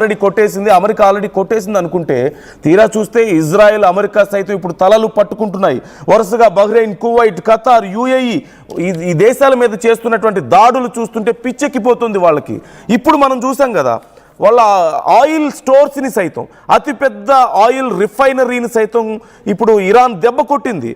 Already కొట్టేసింది, America already కొట్టేసింది అనుకుంటే తీరా చూస్తే ఇజ్రాయెల్, అమెరికా సైతం ఇప్పుడు తలలు పట్టుకుంటున్నాయి. వరుసగా బహ్రెయిన్, కువైట్, ఖతార్, యుఏఈ ఈ దేశాల మీద చేస్తున్నటువంటి దాడులు చూస్తుంటే పిచ్చెక్కిపోతుంది వాళ్ళకి. ఇప్పుడు మనం చూసాం కదా, వాళ్ళ ఆయిల్ స్టోర్స్ని సైతం, అతిపెద్ద ఆయిల్ రిఫైనరీని సైతం ఇప్పుడు ఇరాన్ దెబ్బ కొట్టింది.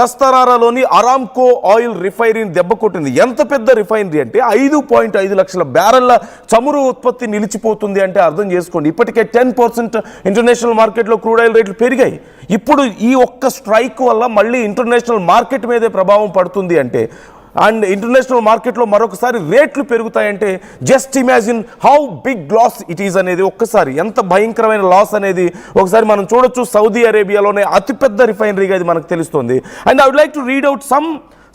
తస్తరారాలోని అరామ్కో ఆయిల్ రిఫైనరీని దెబ్బ కొట్టింది. ఎంత పెద్ద రిఫైనరీ అంటే 5.5 లక్షల బ్యారెళ్ల చమురు ఉత్పత్తి నిలిచిపోతుంది అంటే అర్థం చేసుకోండి. ఇప్పటికే 10% ఇంటర్నేషనల్ మార్కెట్లో క్రూడ్ ఆయిల్ రేట్లు పెరిగాయి. ఇప్పుడు ఈ ఒక్క స్ట్రైక్ వల్ల మళ్ళీ ఇంటర్నేషనల్ మార్కెట్ మీదే ప్రభావం పడుతుంది అంటే, అండ్ ఇంటర్నేషనల్ మార్కెట్లో మరొకసారి రేట్లు పెరుగుతాయంటే just imagine how big loss it is అనేది, ఒక్కసారి ఎంత భయంకరమైన లాస్ అనేది ఒకసారి మనం చూడొచ్చు. సౌదీ అరేబియాలోనే అతిపెద్ద రిఫైనరీగా ఇది మనకు తెలుస్తుంది. And I would like to read out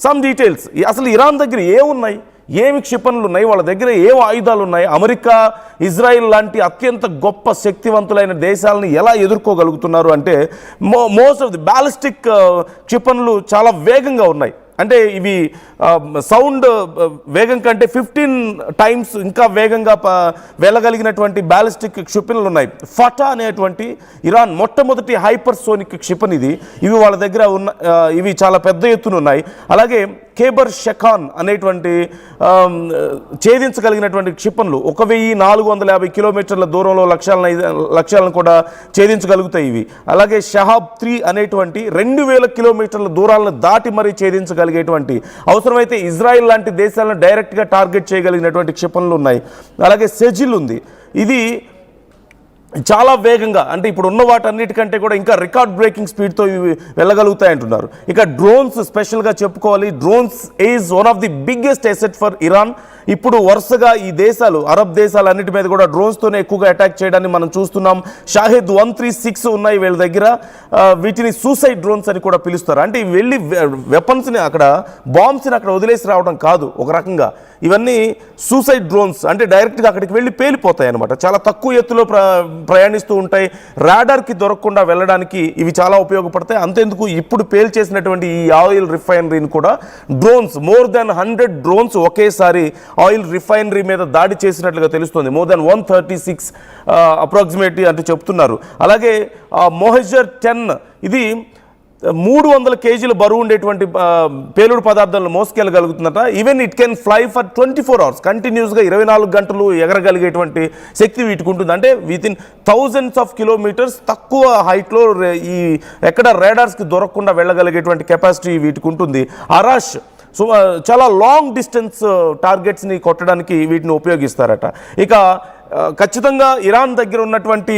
some details. అసలు ఇరాన్ దగ్గర ఏమున్నాయి, ఏమి క్షిపణులు ఉన్నాయి, వాళ్ళ దగ్గర ఏం ఆయుధాలు ఉన్నాయి, అమెరికా, ఇజ్రాయిల్ లాంటి అత్యంత గొప్ప శక్తివంతులైన దేశాలను ఎలా ఎదుర్కోగలుగుతున్నారు అంటే, మోస్ట్ ఆఫ్ ది బ్యాలిస్టిక్ క్షిపణులు చాలా వేగంగా ఉన్నాయి. అంటే ఇవి సౌండ్ వేగం కంటే 15 టైమ్స్ ఇంకా వేగంగా వెళ్ళగలిగినటువంటి బ్యాలిస్టిక్ క్షిపణులు ఉన్నాయి. ఫటా అనేటువంటి ఇరాన్ మొట్టమొదటి హైపర్సోనిక్ క్షిపణి ఇది. ఇవి వాళ్ళ దగ్గర ఉన్న, ఇవి చాలా పెద్ద ఎత్తున ఉన్నాయి. అలాగే కేబర్ షెఖాన్ అనేటువంటి ఛేదించగలిగినటువంటి క్షిపణులు 1450 కిలోమీటర్ల దూరంలో లక్ష్యాలను కూడా ఛేదించగలుగుతాయి ఇవి. అలాగే షహాబ్ 3 అనేటువంటి 2000 కిలోమీటర్ల దూరాలను దాటి మరీ ఛేదించగలిగేటువంటి, అవసరమైతే ఇజ్రాయిల్ లాంటి దేశాలను డైరెక్ట్గా టార్గెట్ చేయగలిగినటువంటి క్షిపణులు ఉన్నాయి. అలాగే సెజిల్ ఉంది. ఇది చాలా వేగంగా, అంటే ఇప్పుడు ఉన్న వాటన్నిటికంటే కూడా ఇంకా రికార్డ్ బ్రేకింగ్ స్పీడ్తో ఇవి వెళ్ళగలుగుతాయంటున్నారు. ఇక డ్రోన్స్ స్పెషల్గా చెప్పుకోవాలి. Drones is one of the biggest asset for Iran. ఇప్పుడు వరుసగా ఈ దేశాలు, అరబ్ దేశాలు అన్నిటి మీద కూడా డ్రోన్స్తోనే ఎక్కువగా అటాక్ చేయడాన్ని మనం చూస్తున్నాం. షాహిద్ 136 ఉన్నాయి వీళ్ళ దగ్గర. వీటిని సూసైడ్ డ్రోన్స్ అని కూడా పిలుస్తారు. అంటే ఇవి వెళ్ళి వెపన్స్ని అక్కడ, బాంబ్స్ని అక్కడ వదిలేసి రావడం కాదు ఒక రకంగా. ఇవన్నీ సూసైడ్ డ్రోన్స్, అంటే డైరెక్ట్గా అక్కడికి వెళ్ళి పేలిపోతాయి అనమాట. చాలా తక్కువ ఎత్తులో ప్రయాణిస్తూ ఉంటాయి. రాడార్కి దొరకకుండా వెళ్ళడానికి ఇవి చాలా ఉపయోగపడతాయి. అంతేందుకు ఇప్పుడు పేల్చేసినటువంటి ఈ ఆయిల్ రిఫైనరీని కూడా డ్రోన్స్, more than 100 డ్రోన్స్ ఒకేసారి ఆయిల్ రిఫైనరీ మీద దాడి చేసినట్లుగా తెలుస్తుంది. more than 136 అప్రాక్సిమేట్లీ అంటే చెప్తున్నారు. అలాగే మొహజర్ 10 ఇది 300 కేజీల బరువు ఉండేటువంటి పేలుడు పదార్థాలను మోసుకెళ్ళగలుగుతుందట. Even it can fly for 24 hours, కంటిన్యూస్గా 24 గంటలు ఎగరగలిగేటువంటి శక్తి వీటికి ఉంటుంది. అంటే వితిన్ థౌజండ్స్ ఆఫ్ కిలోమీటర్స్ తక్కువ హైట్లో ఈ ఎక్కడ రేడార్స్కి దొరకకుండా వెళ్ళగలిగేటువంటి కెపాసిటీ వీటికి ఉంటుంది. అరాష్, సో చాలా లాంగ్ డిస్టెన్స్ టార్గెట్స్ని కొట్టడానికి వీటిని ఉపయోగిస్తారట. ఇక ఖచ్చితంగా ఇరాన్ దగ్గర ఉన్నటువంటి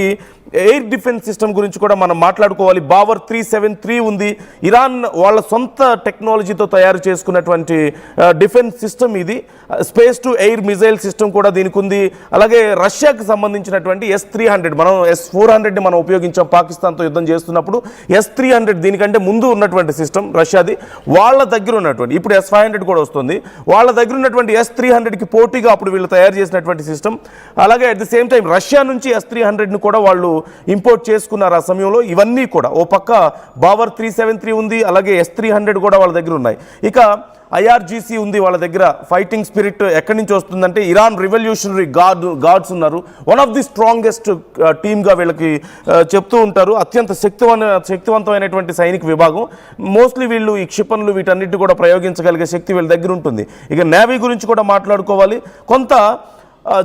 ఎయిర్ డిఫెన్స్ సిస్టమ్ గురించి కూడా మనం మాట్లాడుకోవాలి. బావర్ 373 ఉంది. ఇరాన్ వాళ్ళ సొంత టెక్నాలజీతో తయారు చేసుకున్నటువంటి డిఫెన్స్ సిస్టమ్ ఇది. Space to air missile system కూడా దీనికి ఉంది. అలాగే రష్యాకి సంబంధించినటువంటి S-300, మనం S-400ని మనం ఉపయోగించాం పాకిస్తాన్తో యుద్ధం చేస్తున్నప్పుడు. S-300 దీనికంటే ముందు ఉన్నటువంటి సిస్టమ్ రష్యాది. వాళ్ళ దగ్గర ఉన్నటువంటి, ఇప్పుడు S-500 కూడా వస్తుంది, వాళ్ళ దగ్గర ఉన్నటువంటి S-300కి పోటీగా అప్పుడు వీళ్ళు తయారు చేసినటువంటి సిస్టమ్. అలాగే at the same time Russia నుంచి S-300ని కూడా వాళ్ళు ఇంపోర్ట్ చేసుకున్నారు ఆ సమయంలో. ఇవన్నీ కూడా ఓ పక్క బావర్ 373 ఉంది, అలాగే S-300 కూడా వాళ్ళ దగ్గర ఉన్నాయి. ఇక IRGC ఉంది వాళ్ళ దగ్గర. ఫైటింగ్ స్పిరిట్ ఎక్కడి నుంచి వస్తుందంటే ఇరాన్ రివల్యూషనరీ గార్డ్స్ ఉన్నారు. వన్ ఆఫ్ ది స్ట్రాంగెస్ట్ టీమ్గా వీళ్ళకి చెప్తూ ఉంటారు. అత్యంత శక్తివంతమైనటువంటి సైనిక విభాగం. మోస్ట్లీ వీళ్ళు ఈ క్షిపణులు వీటన్నిటి కూడా ప్రయోగించగలిగే శక్తి వీళ్ళ దగ్గర ఉంటుంది. ఇక నేవీ గురించి కూడా మాట్లాడుకోవాలి. కొంత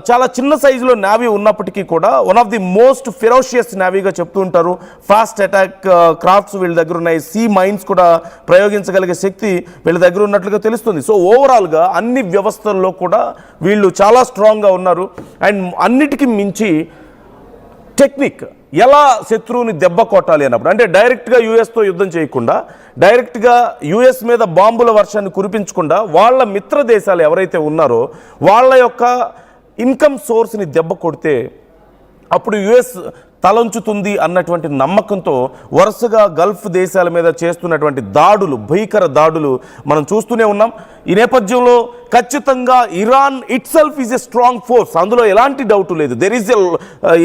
చాలా చిన్న సైజులో నేవీ ఉన్నప్పటికీ కూడా one of the most ferocious నేవీగా చెప్తూ ఉంటారు. ఫాస్ట్ అటాక్ క్రాఫ్ట్స్ వీళ్ళ దగ్గర ఉన్నాయి. సీ మైన్స్ కూడా ప్రయోగించగలిగే శక్తి వీళ్ళ దగ్గర ఉన్నట్లుగా తెలుస్తుంది. సో ఓవరాల్గా అన్ని వ్యవస్థల్లో కూడా వీళ్ళు చాలా స్ట్రాంగ్గా ఉన్నారు. అండ్ అన్నిటికీ మించి టెక్నిక్, ఎలా శత్రువుని దెబ్బ కొట్టాలి అన్నప్పుడు, అంటే డైరెక్ట్గా యూఎస్తో యుద్ధం చేయకుండా, డైరెక్ట్గా యూఎస్ మీద బాంబుల వర్షాన్ని కురిపించకుండా, వాళ్ళ మిత్ర దేశాలు ఎవరైతే ఉన్నారో వాళ్ళ యొక్క ఇన్కమ్ సోర్స్ని దెబ్బ కొడితే అప్పుడు యుఎస్ తలంచుతుంది అన్నటువంటి నమ్మకంతో వరుసగా గల్ఫ్ దేశాల మీద చేస్తున్నటువంటి దాడులు, భీకర దాడులు మనం చూస్తూనే ఉన్నాం. ఈ నేపథ్యంలో ఖచ్చితంగా Iran it self is a strong force, అందులో ఎలాంటి డౌట్ లేదు.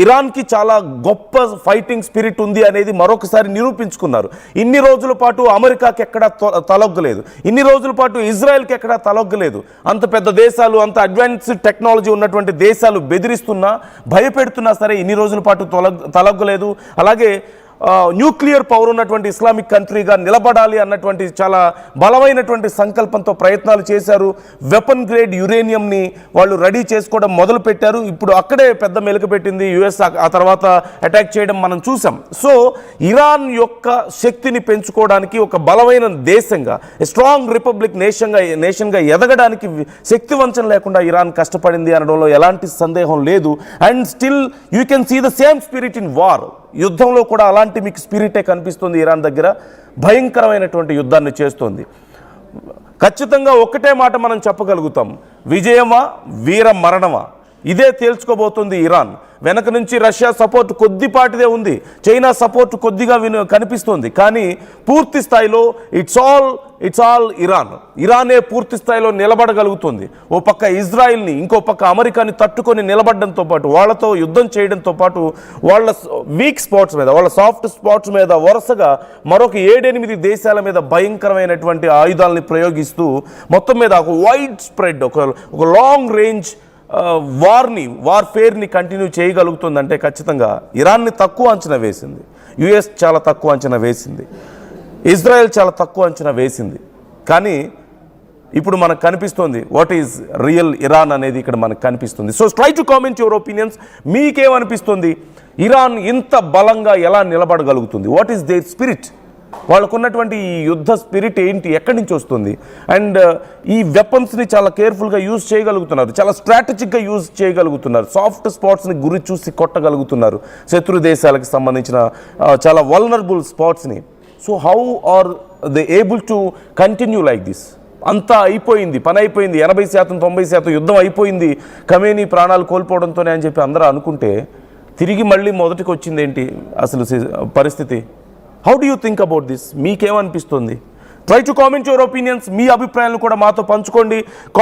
ఇరాన్కి చాలా గొప్ప ఫైటింగ్ స్పిరిట్ ఉంది అనేది మరొకసారి నిరూపించుకున్నారు. ఇన్ని రోజుల పాటు అమెరికాకి ఎక్కడా తలొగ్గలేదు, ఇన్ని రోజుల పాటు ఇజ్రాయెల్కి ఎక్కడా తలొగ్గలేదు. అంత పెద్ద దేశాలు, అంత అడ్వాన్స్డ్ టెక్నాలజీ ఉన్నటువంటి దేశాలు బెదిరిస్తున్నా, భయపెడుతున్నా సరే ఇన్ని రోజుల పాటు తలొగ్గలేదు. అలాగే న్యూక్లియర్ పవర్ ఉన్నటువంటి ఇస్లామిక్ కంట్రీగా నిలబడాలి అన్నటువంటి చాలా బలమైనటువంటి సంకల్పంతో ప్రయత్నాలు చేశారు. వెపన్ గ్రేడ్ యురేనియంని వాళ్ళు రెడీ చేసుకోవడం మొదలు పెట్టారు. ఇప్పుడు అక్కడే పెద్ద మెలుక పెట్టింది యుఎస్, ఆ తర్వాత అటాక్ చేయడం మనం చూసాం. సో ఇరాన్ యొక్క శక్తిని పెంచుకోవడానికి ఒక బలమైన దేశంగా, స్ట్రాంగ్ రిపబ్లిక్ నేషన్గా ఎదగడానికి శక్తి వంచన లేకుండా ఇరాన్ కష్టపడింది అనడంలో ఎలాంటి సందేహం లేదు. And still you can see the same spirit in war. యుద్ధంలో కూడా అలాంటి మీకు స్పిరిటే కనిపిస్తుంది. ఇరాన్ దగ్గర భయంకరమైనటువంటి యుద్ధాన్ని చేస్తోంది. ఖచ్చితంగా ఒక్కటే మాట మనం చెప్పగలుగుతాం, విజయమా వీర మరణమా ఇదే తేల్చుకోబోతుంది ఇరాన్. వెనక నుంచి రష్యా సపోర్ట్ కొద్దిపాటిదే ఉంది, చైనా సపోర్ట్ కొద్దిగా కనిపిస్తుంది, కానీ పూర్తి స్థాయిలో ఇట్స్ ఆల్ ఇరానే పూర్తి స్థాయిలో నిలబడగలుగుతుంది. ఓ పక్క ఇజ్రాయిల్ని, ఇంకో పక్క అమెరికాని తట్టుకొని నిలబడడంతో పాటు, వాళ్ళతో యుద్ధం చేయడంతో పాటు వాళ్ళ వీక్ స్పాట్స్ మీద, వాళ్ళ సాఫ్ట్ స్పాట్స్ మీద వరుసగా మరొక 7-8 దేశాల మీద భయంకరమైనటువంటి ఆయుధాలని ప్రయోగిస్తూ మొత్తం మీద ఒక వైడ్ స్ప్రెడ్, ఒక లాంగ్ రేంజ్ వార్ఫేర్ని కంటిన్యూ చేయగలుగుతుందంటే ఖచ్చితంగా ఇరాన్ని తక్కువ అంచనా వేసింది, యుఎస్ చాలా తక్కువ అంచనా వేసింది, ఇజ్రాయెల్ చాలా తక్కువ అంచనా వేసింది. కానీ ఇప్పుడు మనకు కనిపిస్తుంది వాట్ ఈజ్ రియల్ ఇరాన్ అనేది ఇక్కడ మనకు కనిపిస్తుంది. So try to comment your opinions. మీకేమనిపిస్తుంది? ఇరాన్ ఇంత బలంగా ఎలా నిలబడగలుగుతుంది? What is their spirit? వాళ్ళకున్నటువంటి ఈ యుద్ధ స్పిరిట్ ఏంటి, ఎక్కడి నుంచి వస్తుంది? అండ్ ఈ వెపన్స్ని చాలా కేర్ఫుల్గా యూజ్ చేయగలుగుతున్నారు, చాలా స్ట్రాటజిక్గా యూజ్ చేయగలుగుతున్నారు, సాఫ్ట్ స్పాట్స్ని గురి చూసి కొట్టగలుగుతున్నారు, శత్రు దేశాలకు సంబంధించిన చాలా వల్నరబుల్ స్పాట్స్ని. So how are they able to continue like this? అంతా అయిపోయింది, పని అయిపోయింది, 80% 90% యుద్ధం అయిపోయింది, ఖమేనీ ప్రాణాలు కోల్పోవడంతోనే అని చెప్పి అందరూ అనుకుంటే తిరిగి మళ్ళీ మొదటికి వచ్చింది ఏంటి అసలు పరిస్థితి? How do you think about this? మీకేమనిపిస్తుంది? Try to comment your opinions. మీ అభిప్రాయాలను కూడా మాతో పంచుకోండి.